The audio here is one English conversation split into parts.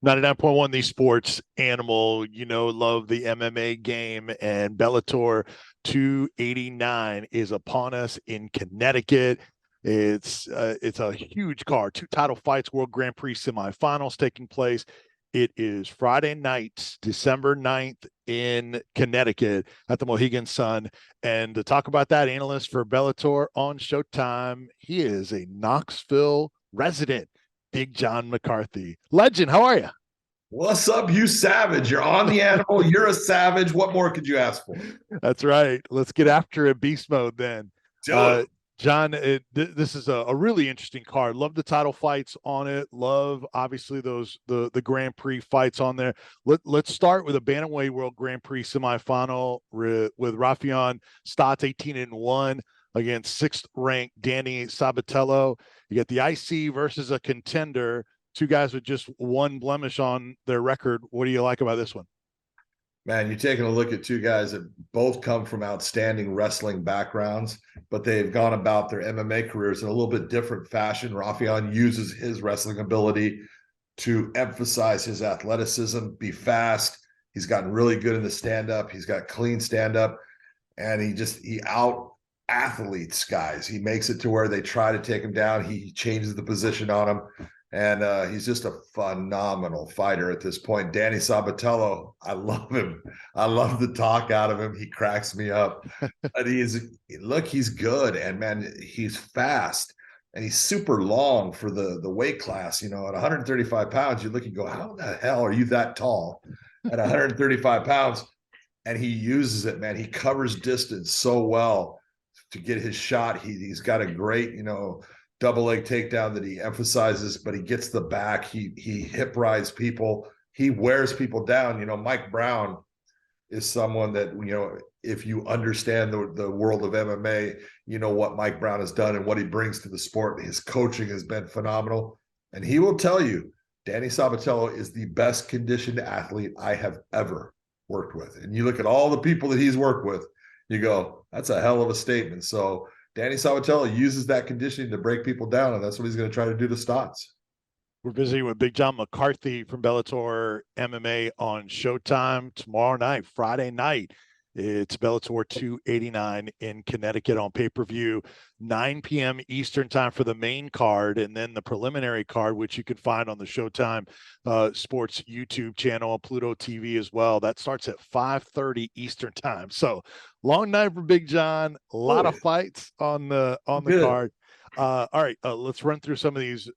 99.1 The Sports Animal, love the MMA game, and Bellator 289 is upon us in Connecticut. It's a huge card. Two title fights, World Grand Prix semifinals taking place. It is Friday night, December 9th in Connecticut at the Mohegan Sun. And to talk about that, analyst for Bellator on Showtime, he is a Knoxville resident. Big John McCarthy. Legend, how are you? What's up, you savage? You're on the animal. You're a savage. What more could you ask for? That's right. Let's get after it. Beast mode then. Do it. Uh, John, this is a really interesting card. Love the title fights on it. Love obviously the Grand Prix fights on there. Let's start with a Bantamweight World Grand Prix semifinal with Rafael Stotts 18-1 against sixth ranked Danny Sabatto. You get the IC versus a contender. Two guys with just one blemish on their record. What do you like about this one? Man, you're taking a look at two guys that both come from outstanding wrestling backgrounds, but they've gone about their MMA careers in a little bit different fashion. Rafael uses his wrestling ability to emphasize his athleticism, be fast. He's gotten really good in the stand-up. He's got clean stand-up, and he out athletes guys. He makes it to where they try to take him down. He changes the position on him. And he's just a phenomenal fighter at this point. Danny Sabatto, I love him. I love the talk out of him. He cracks me up. But he's good. And man, he's fast. And he's super long for the weight class. At 135 pounds, you look and go, how the hell are you that tall at 135 pounds? And he uses it, man. He covers distance so well to get his shot. He's got a great, double leg takedown that he emphasizes, but he gets the back. He hip rides people. He wears people down. Mike Brown is someone that, if you understand the world of MMA, you know what Mike Brown has done and what he brings to the sport. His coaching has been phenomenal. And he will tell you, Danny Sabatto is the best conditioned athlete I have ever worked with. And you look at all the people that he's worked with, you go, that's a hell of a statement. So Danny Sabatto uses that conditioning to break people down, and that's what he's going to try to do to Stotts. We're visiting with Big John McCarthy from Bellator MMA on Showtime tomorrow night, Friday night. It's Bellator 289 in Connecticut on pay-per-view, 9 p.m. Eastern time for the main card, and then the preliminary card, which you can find on the Showtime Sports YouTube channel, Pluto TV as well. That starts at 5:30 Eastern time. So long night for Big John. A lot of fights on the card. All right, let's run through some of these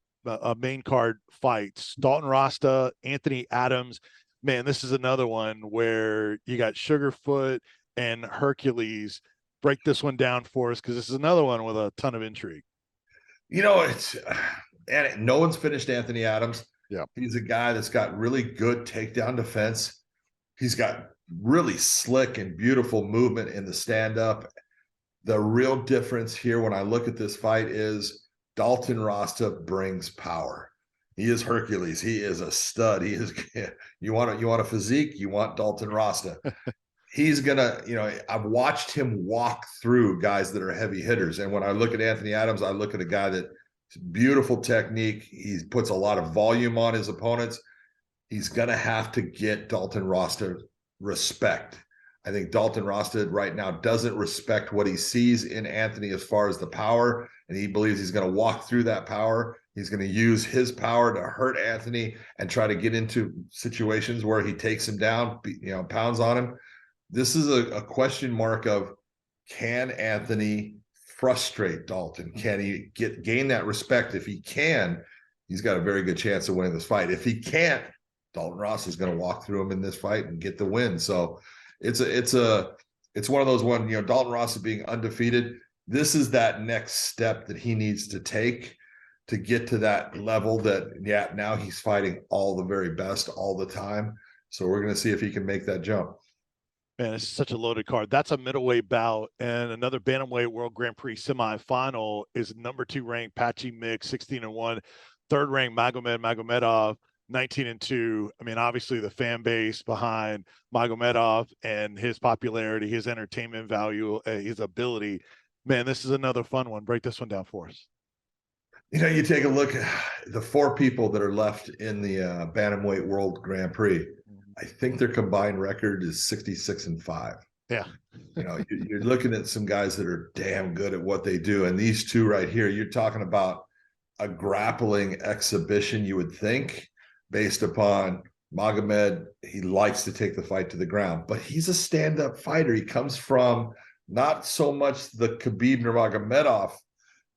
main card fights. Dalton Rasta, Anthony Adams. Man, this is another one where you got Sugarfoot and Hercules. Break this one down for us, because this is another one with a ton of intrigue. And no one's finished Anthony Adams. Yeah, he's a guy that's got really good takedown defense. He's got really slick and beautiful movement in the stand-up. The real difference here when I look at this fight is Dalton Rasta brings power. He is Hercules. He is a stud. He is. You want a physique? You want Dalton Rasta. He's gonna. I've watched him walk through guys that are heavy hitters, and when I look at Anthony Adams, I look at a guy that beautiful technique. He puts a lot of volume on his opponents. He's gonna have to get Dalton Rasta respect. I think Dalton Rasta right now doesn't respect what he sees in Anthony as far as the power, and he believes he's going to walk through that power. He's going to use his power to hurt Anthony and try to get into situations where he takes him down, pounds on him. This is a question mark of, can Anthony frustrate Dalton? Can he gain that respect? If he can, he's got a very good chance of winning this fight. If he can't, Dalton Ross is going to walk through him in this fight and get the win. So it's one of those Dalton Ross is being undefeated. This is that next step that he needs to take to get to that level that, now he's fighting all the very best all the time. So we're going to see if he can make that jump. Man, it's such a loaded card. That's a middleweight bout, and another bantamweight World Grand Prix semifinal is number 2 ranked Patchy Mix, 16-1, third ranked Magomedov, 19-2. I mean, obviously the fan base behind Magomedov and his popularity, his entertainment value, his ability. Man, this is another fun one. Break this one down for us. You take a look at the four people that are left in the Bantamweight World Grand Prix. I think their combined record is 66-5. Yeah. You're looking at some guys that are damn good at what they do. And these two right here, you're talking about a grappling exhibition, you would think, based upon Magomed. He likes to take the fight to the ground, but he's a stand-up fighter. He comes from not so much the Khabib Nurmagomedov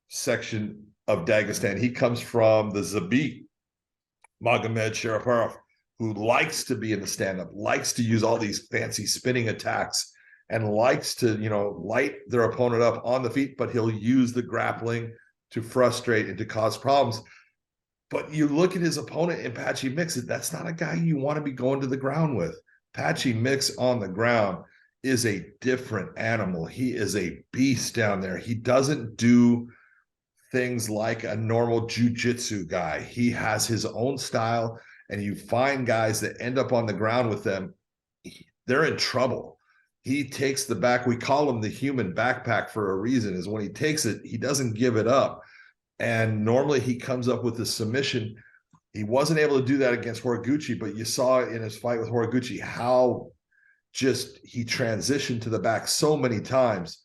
section of Dagestan. He comes from the Zabit Magomed Sharapov, who likes to be in the stand-up, likes to use all these fancy spinning attacks, and likes to, light their opponent up on the feet, but he'll use the grappling to frustrate and to cause problems. But you look at his opponent in Patchy Mix, that's not a guy you want to be going to the ground with. Patchy Mix on the ground is a different animal. He is a beast down there. He doesn't do things like a normal jiu-jitsu guy. He has his own style, and you find guys that end up on the ground with them, they're in trouble. He takes the back. We call him the human backpack for a reason, is when he takes it, he doesn't give it up. And normally he comes up with a submission. He wasn't able to do that against Horiguchi, but you saw in his fight with Horiguchi how just he transitioned to the back so many times.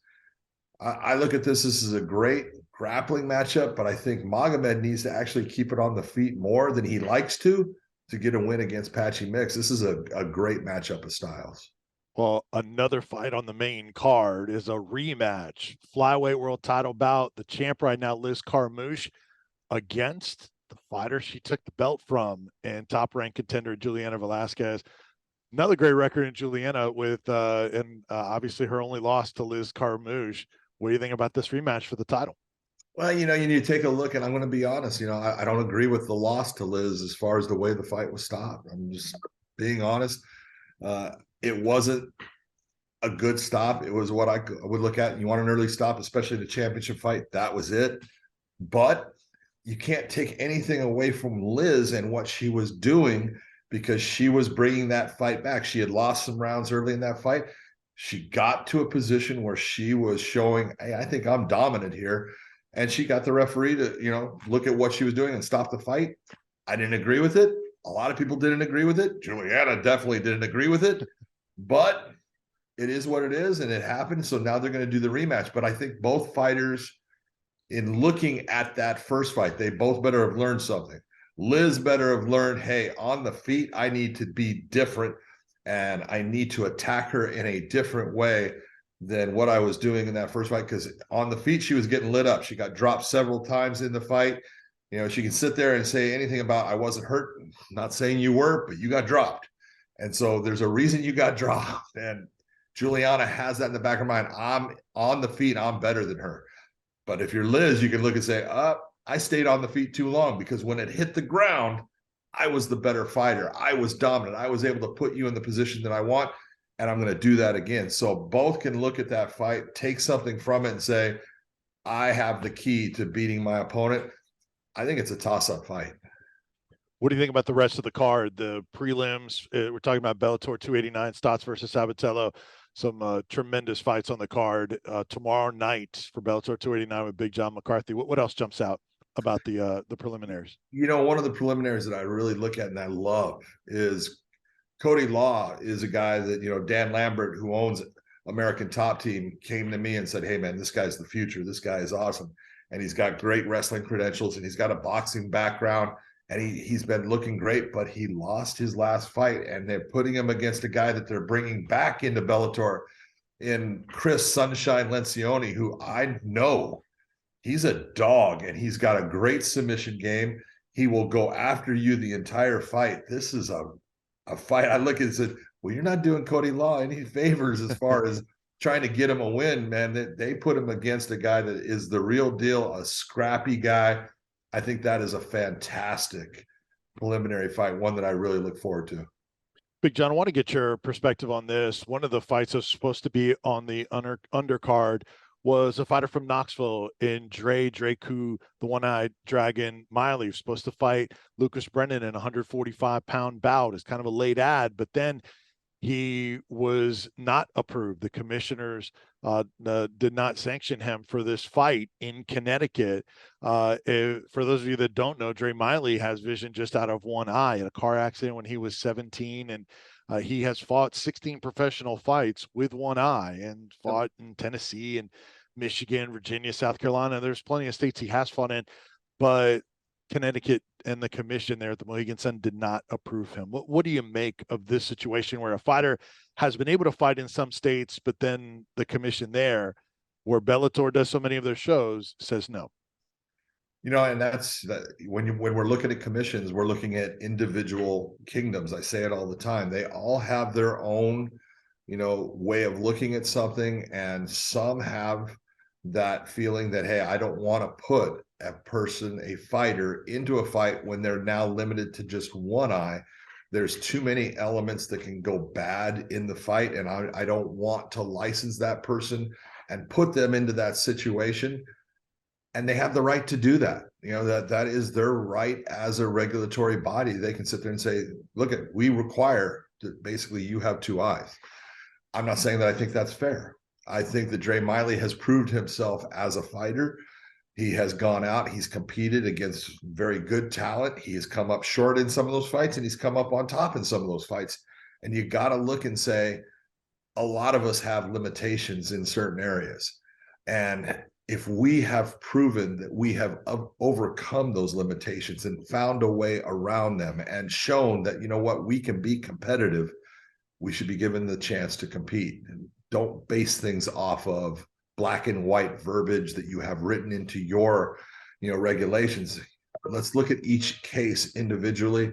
I look at this is a great grappling matchup, but I think Magomed needs to actually keep it on the feet more than he likes to get a win against Patchy Mix. This is a great matchup of styles. Well, another fight on the main card is a rematch. Flyweight world title bout. The champ right now, Liz Carmouche, against the fighter she took the belt from and top-ranked contender Juliana Velasquez. Another great record in Juliana with, obviously her only loss to Liz Carmouche. What do you think about this rematch for the title? Well, you need to take a look, and I'm going to be honest. I don't agree with the loss to Liz as far as the way the fight was stopped. I'm just being honest. It wasn't a good stop. It was what I would look at. You want an early stop, especially the championship fight. That was it. But you can't take anything away from Liz and what she was doing, because she was bringing that fight back. She had lost some rounds early in that fight. She got to a position where she was showing, hey, I think I'm dominant here. And she got the referee to, look at what she was doing and stop the fight. I didn't agree with it. A lot of people didn't agree with it. Juliana definitely didn't agree with it. But it is what it is, and it happened. So now they're going to do the rematch. But I think both fighters, in looking at that first fight, they both better have learned something. Liz better have learned, hey, on the feet, I need to be different, and I need to attack her in a different way than what I was doing in that first fight, because on the feet, she was getting lit up. She got dropped several times in the fight. She can sit there and say anything about, I wasn't hurt. I'm not saying you were, but you got dropped. And so there's a reason you got dropped. And Juliana has that in the back of her mind. I'm on the feet. I'm better than her. But if you're Liz, you can look and say, I stayed on the feet too long, because when it hit the ground, I was the better fighter. I was dominant. I was able to put you in the position that I want, and I'm going to do that again. So both can look at that fight, take something from it, and say, I have the key to beating my opponent. I think it's a toss-up fight. What do you think about the rest of the card? The prelims, we're talking about Bellator 289, Stotts versus Sabatto. Some tremendous fights on the card tomorrow night for Bellator 289 with Big John McCarthy. What else jumps out about the preliminaries? One of the preliminaries that I really look at and I love is Cody Law is a guy that, Dan Lambert, who owns American Top Team, came to me and said, hey, man, this guy's the future. This guy is awesome. And he's got great wrestling credentials, and he's got a boxing background. And he's been looking great, but he lost his last fight, and they're putting him against a guy that they're bringing back into Bellator in Chris Sunshine Lencioni, who I know he's a dog, and he's got a great submission game. He will go after you the entire fight. This is a fight. I look at it and said, well, you're not doing Cody Law any favors as far as trying to get him a win, man. They put him against a guy that is the real deal, a scrappy guy. I think that is a fantastic preliminary fight, one that I really look forward to. Big John, I want to get your perspective on this. One of the fights that was supposed to be on the undercard was a fighter from Knoxville in Draku, the one-eyed dragon Miley, was supposed to fight Lucas Brennan in a 145-pound bout. It's kind of a late ad, but then he was not approved. The commissioners did not sanction him for this fight in Connecticut. For those of you that don't know, Dre Miley has vision just out of one eye in a car accident when he was 17, and he has fought 16 professional fights with one eye and fought in Tennessee and Michigan, Virginia, South Carolina. There's plenty of states he has fought in, but Connecticut and the commission there at the Mohegan Sun did not approve him. What do you make of this situation where a fighter has been able to fight in some states, but then the commission there, where Bellator does so many of their shows, says no? And that's when we're looking at commissions, we're looking at individual kingdoms. I say it all the time. They all have their own, way of looking at something, and some have that feeling that, hey, I don't want to put a fighter into a fight when they're now limited to just one eye. There's too many elements that can go bad in the fight, and I don't want to license that person and put them into that situation. And they have the right to do that. That is their right as a regulatory body. They can sit there and say, look, we require that basically you have two eyes. I'm not saying that I think that's fair. I think that Dre Miley has proved himself as a fighter. He has gone out, he's competed against very good talent. He has come up short in some of those fights, and he's come up on top in some of those fights. And you got to look and say, a lot of us have limitations in certain areas. And if we have proven that we have overcome those limitations and found a way around them and shown that, we can be competitive, we should be given the chance to compete. And don't base things off of black and white verbiage that you have written into your, regulations. Let's look at each case individually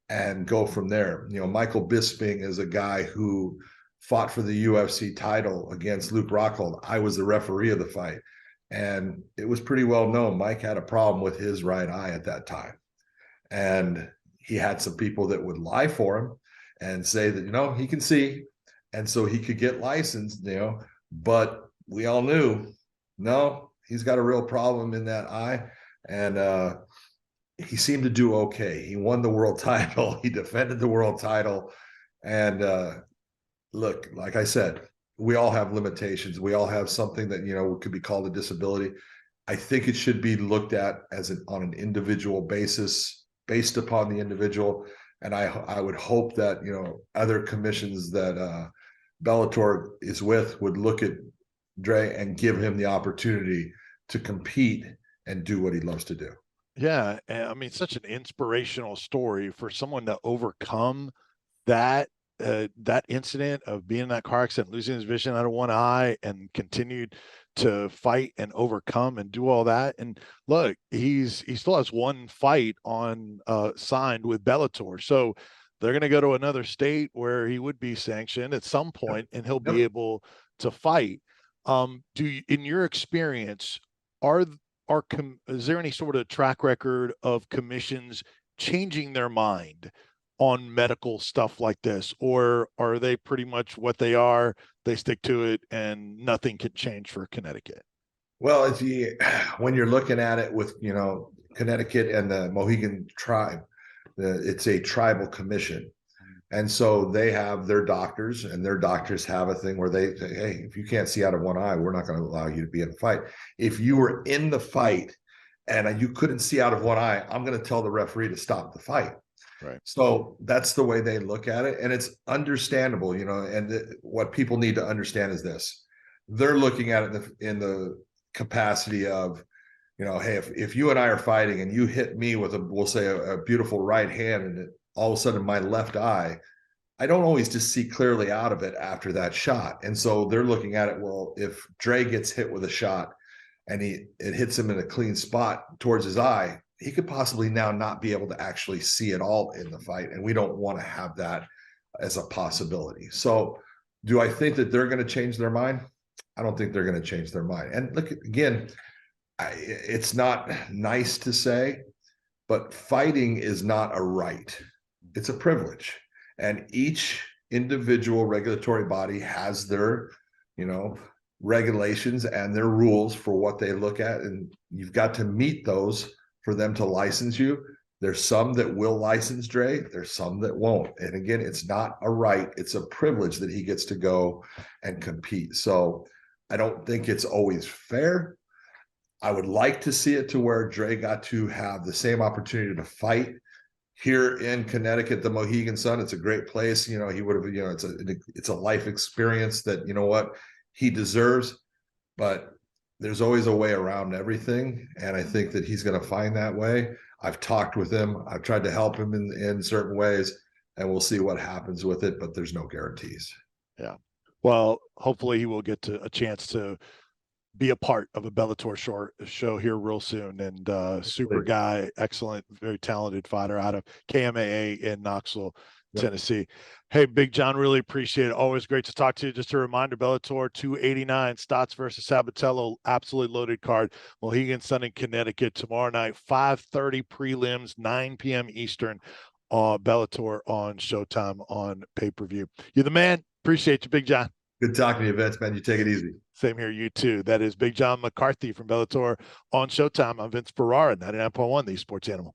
and go from there. Michael Bisping is a guy who fought for the UFC title against Luke Rockhold. I was the referee of the fight. And it was pretty well known Mike had a problem with his right eye at that time. And he had some people that would lie for him and say that, he can see. And so he could get licensed, but we all knew, no, he's got a real problem in that eye. And he seemed to do okay. He won the world title. He defended the world title. And look, like I said, we all have limitations. We all have something that, could be called a disability. I think it should be looked at on an individual basis, based upon the individual. And I would hope that, other commissions that Bellator is with would look at Dre and give him the opportunity to compete and do what he loves to do. Yeah. I mean, such an inspirational story for someone to overcome that incident of being in that car accident, losing his vision out of one eye, and continued to fight and overcome and do all that. And look, he still has one fight on signed with Bellator. So they're going to go to another state where he would be sanctioned at some point, and he'll be able to fight. In your experience, is there any sort of track record of commissions changing their mind on medical stuff like this, or are they pretty much what they are? They stick to it, and nothing can change for Connecticut? Well, when you're looking at it with Connecticut and the Mohegan tribe, it's a tribal commission, and so they have their doctors, and their doctors have a thing where they say, hey, if you can't see out of one eye, we're not going to allow you to be in the fight. If you were in the fight and you couldn't see out of one eye, I'm going to tell the referee to stop the fight. Right. So that's the way they look at it. And it's understandable, and what people need to understand is this. They're looking at it in the capacity of, hey, if you and I are fighting and you hit me with we'll say a beautiful right hand, and all of a sudden my left eye, I don't always just see clearly out of it after that shot. And so they're looking at it, well, if Dre gets hit with a shot and it hits him in a clean spot towards his eye, he could possibly now not be able to actually see it all in the fight. And we don't want to have that as a possibility. So do I think that they're going to change their mind? I don't think they're going to change their mind. And look, again, it's not nice to say, but fighting is not a right. It's a privilege. And each individual regulatory body has their, regulations and their rules for what they look at. And you've got to meet those for them to license you. There's some that will license Dre. There's some that won't. And again, it's not a right. It's a privilege that he gets to go and compete. So I don't think it's always fair. I would like to see it to where Dre got to have the same opportunity to fight here in Connecticut, the Mohegan Sun. It's a great place. He would have, it's a life experience that, he deserves, but there's always a way around everything. And I think that he's going to find that way. I've talked with him. I've tried to help him in certain ways, and we'll see what happens with it, but there's no guarantees. Yeah. Well, hopefully he will get to a chance to be a part of a Bellator show here real soon. And super guy, excellent, very talented fighter out of KMAA in Knoxville, Tennessee. Hey, Big John, really appreciate it. Always great to talk to you. Just a reminder, Bellator 289, Stotts versus Sabatto, absolutely loaded card. Mohegan Sun in Connecticut tomorrow night, 5:30 prelims, 9 p.m. Eastern, Bellator on Showtime on pay-per-view. You're the man. Appreciate you, Big John. Good talking to you, Vince, man. You take it easy. Same here, you too. That is Big John McCarthy from Bellator on Showtime. I'm Vince Ferrara, 99.1, the Sports Animal.